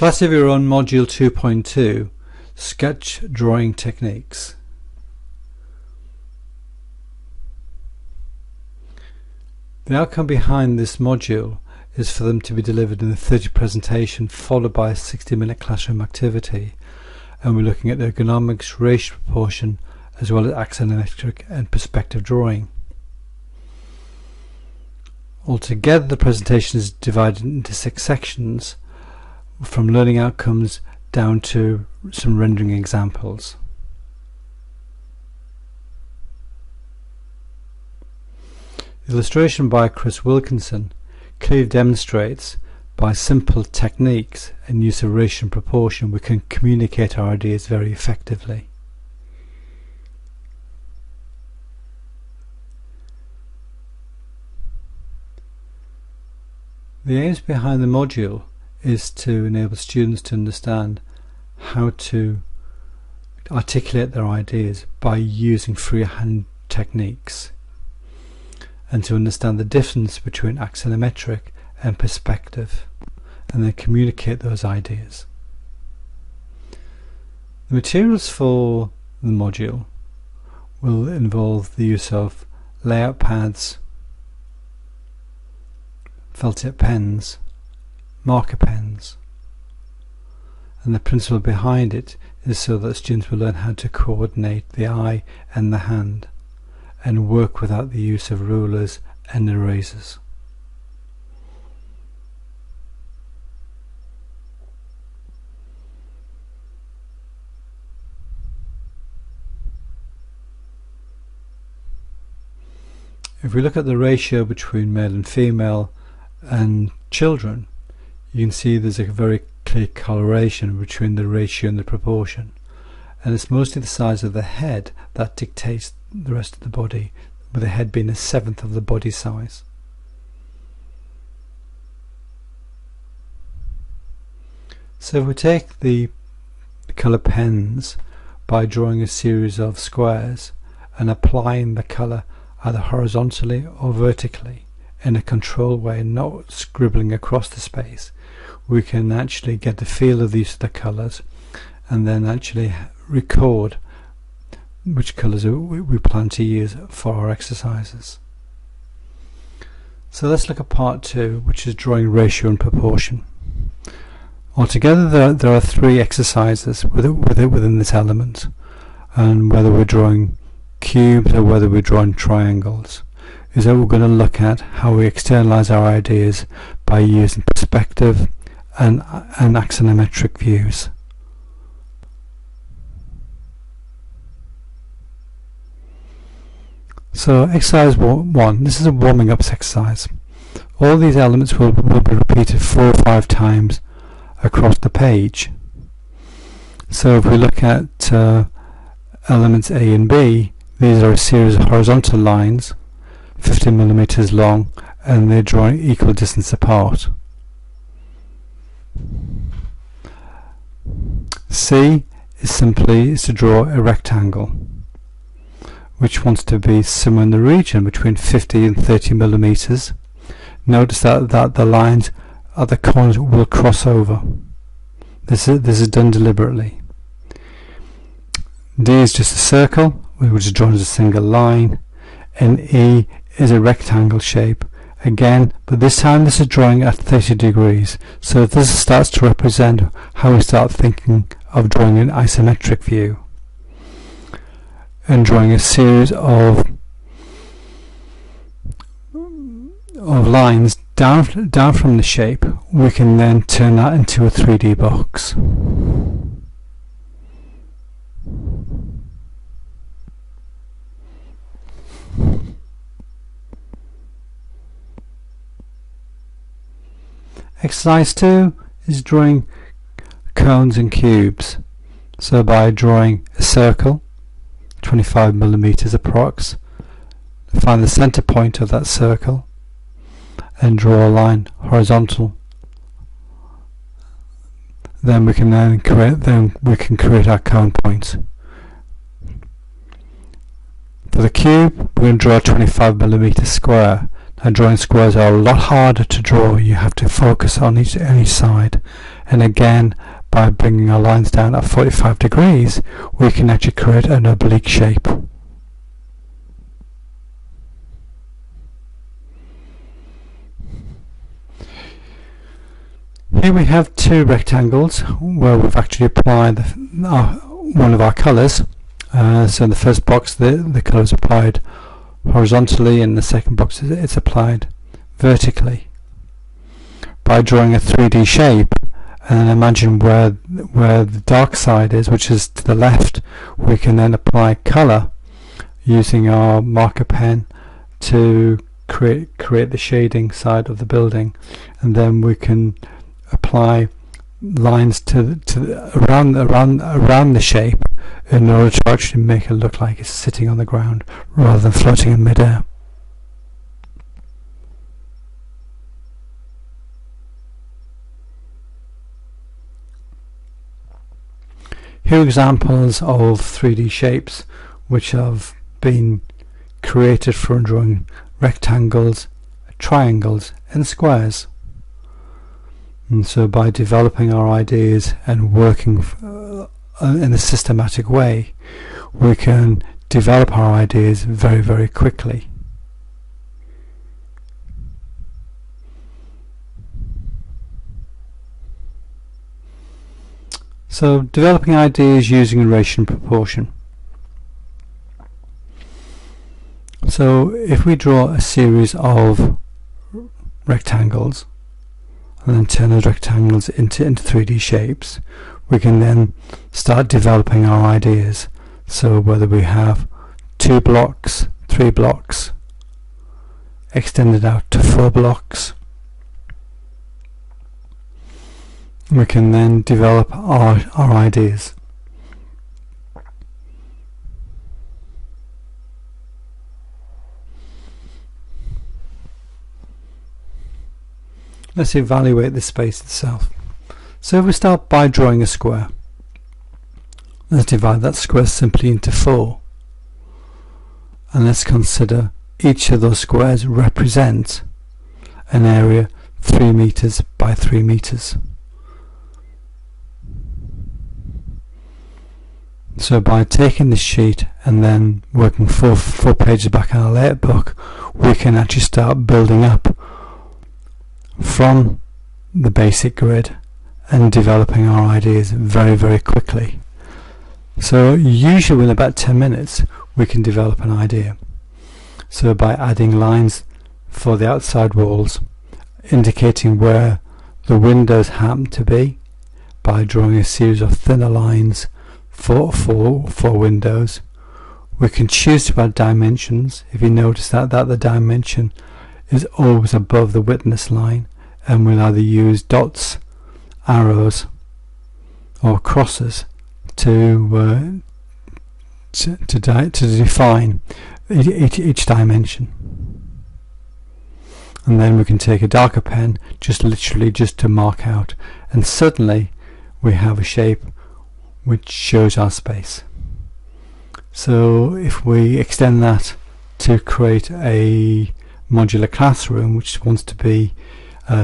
Class of your own Module 2.2 Sketch Drawing Techniques. The outcome behind this module is for them to be delivered in a 30 presentation followed by a 60-minute classroom activity, and we're looking at ergonomics, ratio proportion, as well as axonometric and perspective drawing. Altogether, the presentation is divided into 6 sections, from learning outcomes down to some rendering examples. The illustration by Chris Wilkinson clearly demonstrates by simple techniques and use of ratio and proportion we can communicate our ideas very effectively. The aims behind the module is to enable students to understand how to articulate their ideas by using freehand techniques, and to understand the difference between axonometric and perspective, and then communicate those ideas. The materials for the module will involve the use of layout pads, felt tip pens, marker pens, and the principle behind it is so that students will learn how to coordinate the eye and the hand and work without the use of rulers and erasers. If we look at the ratio between male and female and children, you can see there's a very clear correlation between the ratio and the proportion, and it's mostly the size of the head that dictates the rest of the body, with the head being 1/7 of the body size. So if we take the colour pens by drawing a series of squares and applying the colour either horizontally or vertically in a controlled way, not scribbling across the space, we can actually get the feel of these colours and then actually record which colours we plan to use for our exercises. So let's look at part 2, which is drawing ratio and proportion. Altogether there are 3 exercises within this element, and whether we're drawing cubes or whether we're drawing triangles, is that we're going to look at how we externalize our ideas by using perspective and axonometric views. So exercise 1, this is a warming up exercise. All these elements will be repeated 4 or 5 times across the page. So if we look at elements A and B, these are a series of horizontal lines 50 millimeters long, and they're drawing equal distance apart. C is to draw a rectangle which wants to be somewhere in the region between 50 and 30 millimeters. Notice that the lines at the corners will cross over. This is done deliberately. D is just a circle which is drawn as a single line, and E is a rectangle shape again, but this time this is drawing at 30 degrees. So this starts to represent how we start thinking of drawing an isometric view and drawing a series of lines down from the shape. We can then turn that into a 3D box. Exercise 2 is drawing cones and cubes. So by drawing a circle, 25 millimeters approx, find the center point of that circle and draw a line horizontal. Then we can create our cone points. For the cube, we're going to draw a 25 millimeter square. Drawing squares are a lot harder to draw. You have to focus on each side, and again, by bringing our lines down at 45 degrees, we can actually create an oblique shape. Here we have two rectangles where we've actually applied one of our colours. So in the first box the colour is applied horizontally, and in the second box it's applied vertically. By drawing a 3D shape, and then imagine where the dark side is, which is to the left, we can then apply colour using our marker pen to create the shading side of the building, and then we can apply lines around the shape in order to actually make it look like it's sitting on the ground rather than floating in midair. Here are examples of 3D shapes which have been created from drawing rectangles, triangles and squares. And so by developing our ideas and working in a systematic way, we can develop our ideas very, very quickly. So developing ideas using relation proportion. So if we draw a series of rectangles and then turn those rectangles into 3D shapes, we can then start developing our ideas. So whether we have 2 blocks, 3 blocks, extended out to 4 blocks, we can then develop our ideas. Let's evaluate the space itself. So if we start by drawing a square, let's divide that square simply into 4, and let's consider each of those squares represent an area 3 meters by 3 meters. So by taking this sheet and then working four pages back in our layout book, we can actually start building up from the basic grid and developing our ideas very, very quickly. So usually within about 10 minutes we can develop an idea. So by adding lines for the outside walls, indicating where the windows happen to be, by drawing a series of thinner lines for windows, we can choose to add dimensions. If you notice that the dimension is always above the witness line, and we'll either use dots, arrows or crosses to define each dimension. And then we can take a darker pen literally to mark out, and suddenly we have a shape which shows our space. So if we extend that to create a modular classroom which wants to be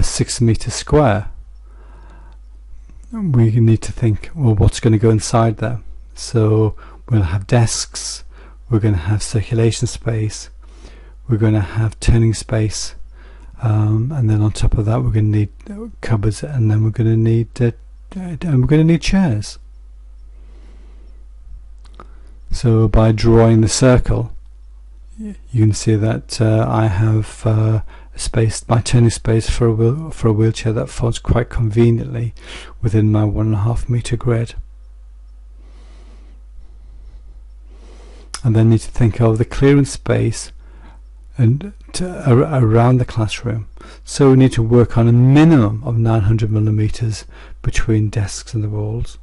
6 meters square, we need to think, well, what's going to go inside there? So we'll have desks, we're going to have circulation space, we're going to have turning space, and then on top of that we're going to need cupboards, and then we're going to need chairs. So by drawing the circle, you can see that I have my turning space for a wheelchair that falls quite conveniently within my 1.5 meter grid. And then need to think of the clearance space and around the classroom. So we need to work on a minimum of 900 millimeters between desks and the walls.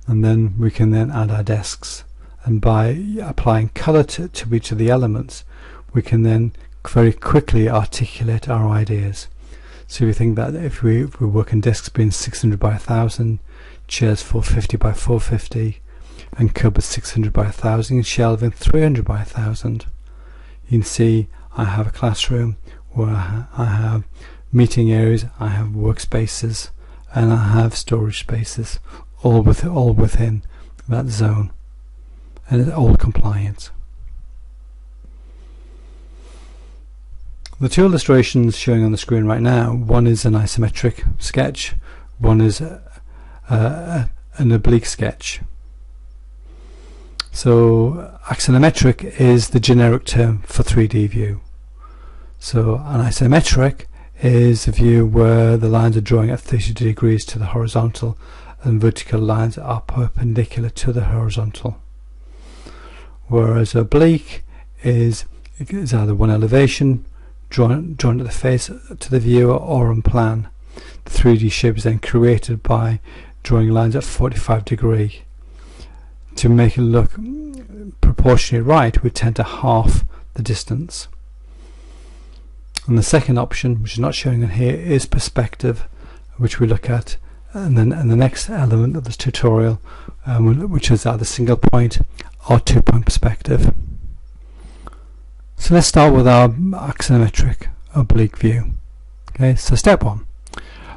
And then we can then add our desks, and by applying colour to each of the elements, we can then very quickly articulate our ideas. So we think that if we work in desks being 600 by 1000, chairs 450 by 450, and cupboards 600 by 1000, and shelving 300 by 1000, you can see I have a classroom where I have meeting areas, I have workspaces, and I have storage spaces, all within that zone, and it's all compliant. The two illustrations showing on the screen right now, one is an isometric sketch, one is an oblique sketch. So axonometric is the generic term for 3D view. So an isometric is a view where the lines are drawing at 30 degrees to the horizontal and vertical lines are perpendicular to the horizontal. Whereas oblique is either one elevation drawn at the face to the viewer or on plan. The 3D shape is then created by drawing lines at 45 degrees. To make it look proportionally right, we tend to half the distance. And the second option, which is not showing in here, is perspective, which we look at and then the next element of this tutorial, which is either single point or 2-point perspective. So let's start with our axonometric oblique view. Okay, so step 1.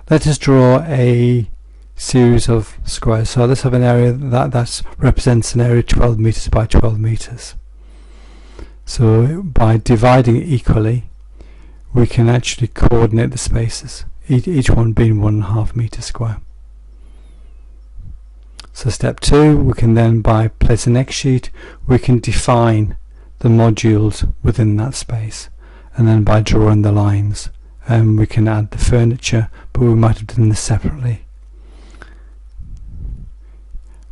Let us draw a series of squares. So let's have an area that represents an area 12 meters by 12 meters. So by dividing equally, we can actually coordinate the spaces, each one being 1.5 meters square. So step 2, we can then, by placing an X sheet, we can define the modules within that space, and then by drawing the lines, we can add the furniture, but we might have done this separately.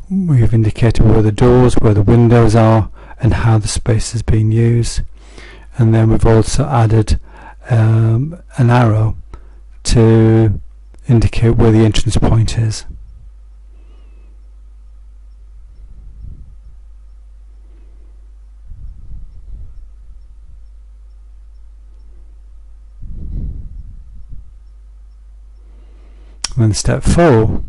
We have indicated where the doors, where the windows are, and how the space is being used, and then we've also added an arrow to indicate where the entrance point is. And then step 4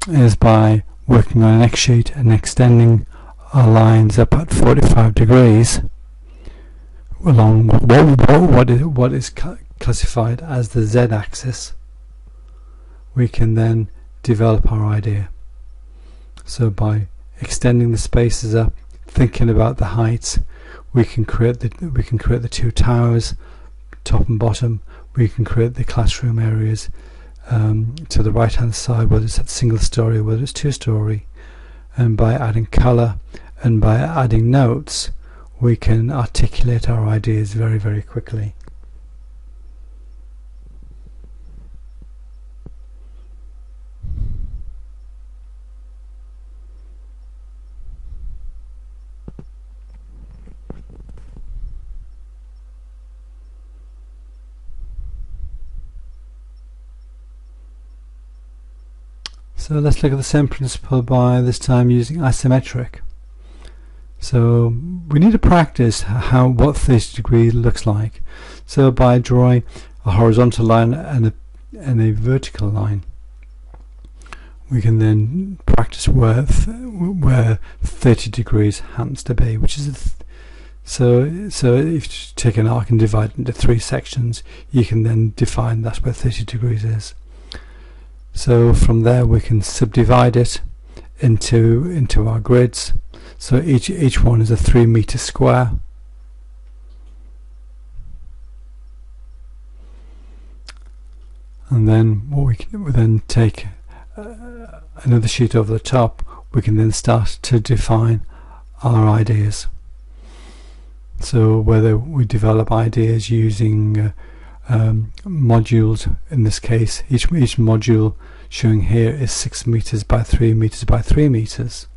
is by working on an X sheet and extending our lines up at 45 degrees along what is classified as the Z-axis. We can then develop our idea. So by extending the spaces up, thinking about the heights, we can create the two towers, top and bottom. We can create the classroom areas to the right hand side, whether it's at single story, whether it's 2-story, and by adding colour and by adding notes, we can articulate our ideas very, very quickly. So let's look at the same principle by this time using isometric. So we need to practice what 30 degrees looks like. So by drawing a horizontal line and a vertical line, we can then practice where 30 degrees happens to be, which is so if you take an arc and divide it into 3 sections, you can then define that's where 30 degrees is. So from there we can subdivide it into our grids. So each one is a 3 meter square. And then what we then take another sheet over the top. We can then start to define our ideas. So whether we develop ideas using modules, in this case each module showing here is 6 meters by 3 meters by 3 meters.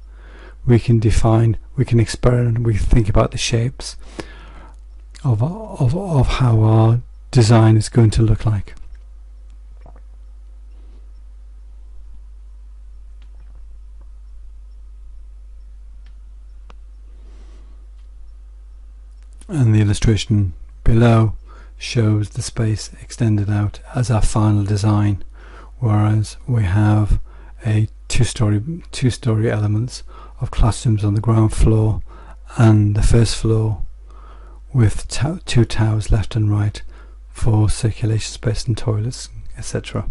We can define, we can experiment, we think about the shapes of how our design is going to look like. And the illustration below shows the space extended out as our final design, whereas we have a two-story elements of classrooms on the ground floor and the first floor, with two towers left and right for circulation space and toilets, etc.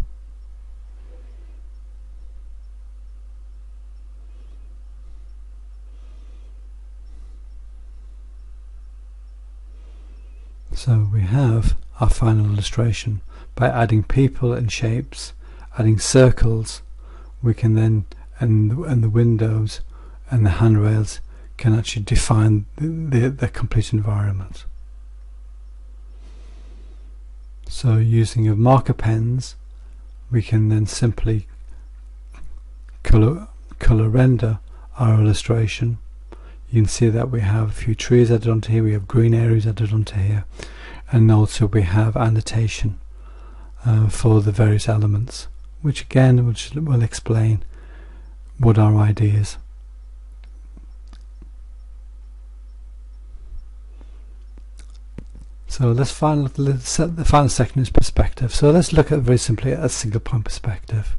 So we have our final illustration. By adding people and shapes, adding circles, we can then, and the windows and the handrails can actually define the complete environment. So using of marker pens, we can then simply color render our illustration. You can see that we have a few trees added onto here, we have green areas added onto here, and also we have annotation for the various elements, which again will explain what our idea is. So let's set the final section is perspective. So let's look at very simply at a single point perspective.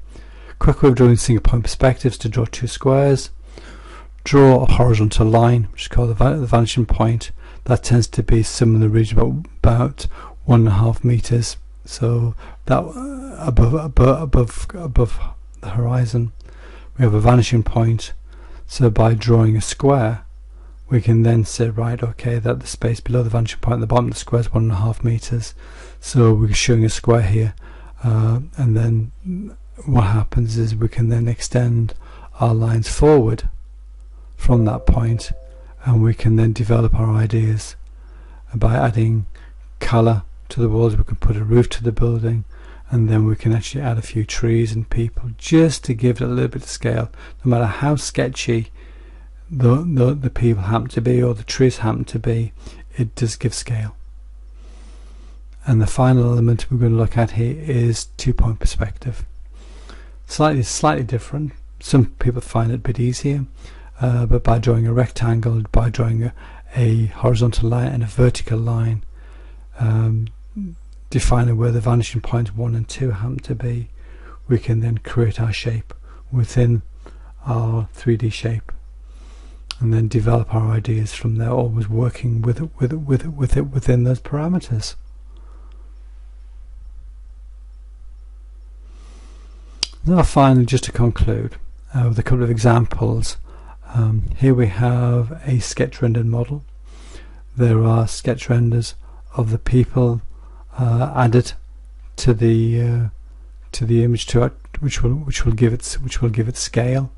Quick way of drawing single point perspectives: to draw two squares, draw a horizontal line which is called the vanishing point. That tends to be somewhere in the region about 1.5 meters, so that above the horizon. We have a vanishing point, so by drawing a square we can then say, right, okay, that the space below the vanishing point at the bottom of the square is 1.5 meters, so we're showing a square here, and then what happens is we can then extend our lines forward from that point, and we can then develop our ideas. And by adding colour to the walls, we can put a roof to the building, and then we can actually add a few trees and people just to give it a little bit of scale. No matter how sketchy the people happen to be or the trees happen to be, it does give scale. And the final element we're going to look at here is 2-point perspective. Slightly different. Some people find it a bit easier, but by drawing a rectangle, by drawing a horizontal line and a vertical line, defining where the vanishing points 1 and 2 happen to be, we can then create our shape within our 3D shape, and then develop our ideas from there, always working with it within those parameters. Now finally, just to conclude with a couple of examples, here we have a sketch rendered model. There are sketch renders of the people added to the image which will give it scale.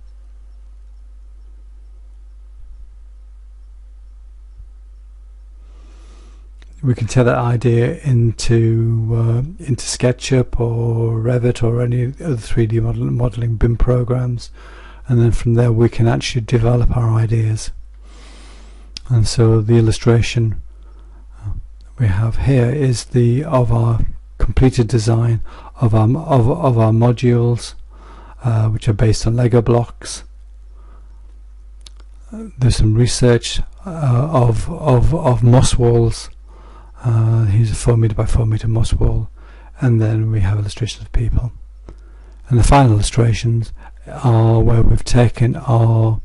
We can take that idea into SketchUp or Revit or any other 3D modeling BIM programs, and then from there we can actually develop our ideas. And so the illustration we have here is of our completed design of our modules, which are based on Lego blocks. There's some research of moss walls. Here's a 4 meter by 4 meter moss wall, and then we have illustrations of people. And the final illustrations are where we've taken our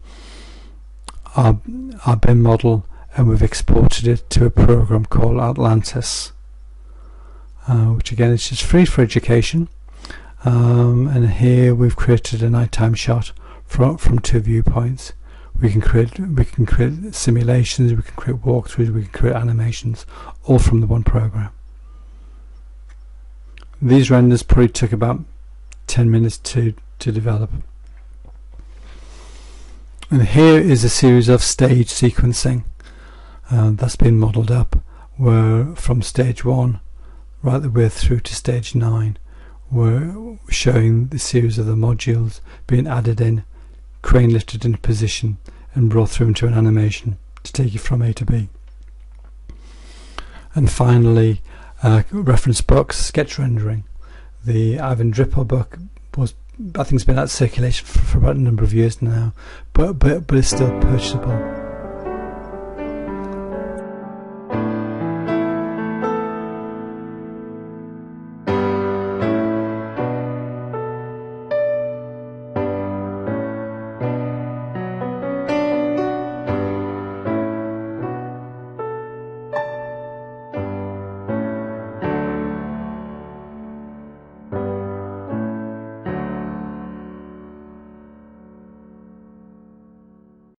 BIM model and we've exported it to a program called Atlantis, which again is just free for education. And here we've created a nighttime shot from 2 viewpoints. We can create simulations, we can create walkthroughs, we can create animations, all from the one program. These renders probably took about 10 minutes to develop. And here is a series of stage sequencing that's been modelled up, where from stage 1 right the way through to stage 9, we're showing the series of the modules being added in, crane lifted into position and brought through into an animation to take you from A to B. And finally, reference books, sketch rendering. The Ivan Dripper book was, I think, it's been out of circulation for about a number of years now, but it's still purchasable.